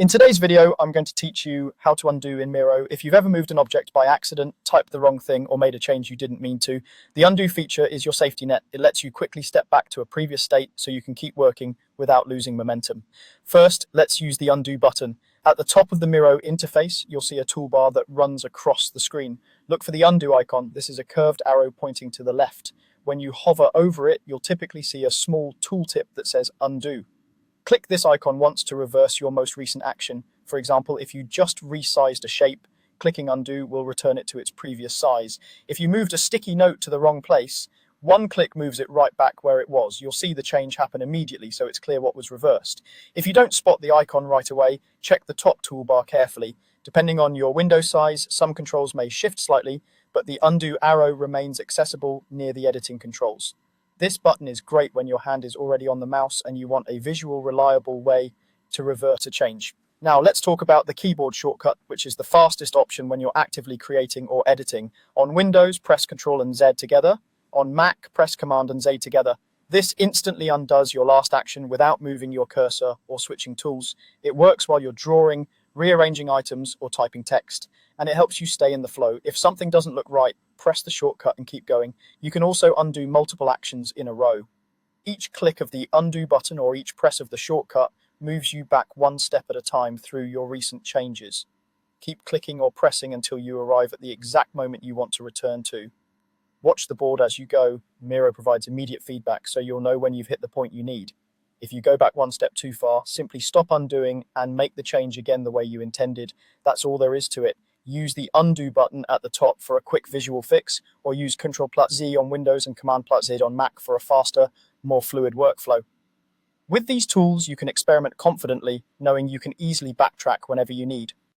In today's video, I'm going to teach you how to undo in Miro. If you've ever moved an object by accident, typed the wrong thing, or made a change you didn't mean to, the undo feature is your safety net. It lets you quickly step back to a previous state so you can keep working without losing momentum. First, let's use the undo button. At the top of the Miro interface, you'll see a toolbar that runs across the screen. Look for the undo icon. This is a curved arrow pointing to the left. When you hover over it, you'll typically see a small tooltip that says undo. Click this icon once to reverse your most recent action. For example, if you just resized a shape, clicking undo will return it to its previous size. If you moved a sticky note to the wrong place, one click moves it right back where it was. You'll see the change happen immediately, so it's clear what was reversed. If you don't spot the icon right away, check the top toolbar carefully. Depending on your window size, some controls may shift slightly, but the undo arrow remains accessible near the editing controls. This button is great when your hand is already on the mouse and you want a visual, reliable way to revert a change. Now let's talk about the keyboard shortcut, which is the fastest option when you're actively creating or editing. On Windows, press Ctrl and Z together. On Mac, press Command and Z together. This instantly undoes your last action without moving your cursor or switching tools. It works while you're drawing, rearranging items, or typing text, and it helps you stay in the flow. If something doesn't look right, press the shortcut and keep going. You can also undo multiple actions in a row. Each click of the undo button or each press of the shortcut moves you back one step at a time through your recent changes. Keep clicking or pressing until you arrive at the exact moment you want to return to. Watch the board as you go. Miro provides immediate feedback, so you'll know when you've hit the point you need. If you go back one step too far, simply stop undoing and make the change again the way you intended. That's all there is to it. Use the undo button at the top for a quick visual fix, or use Ctrl+Z on Windows and Command+Z on Mac for a faster, more fluid workflow. With these tools, you can experiment confidently, knowing you can easily backtrack whenever you need.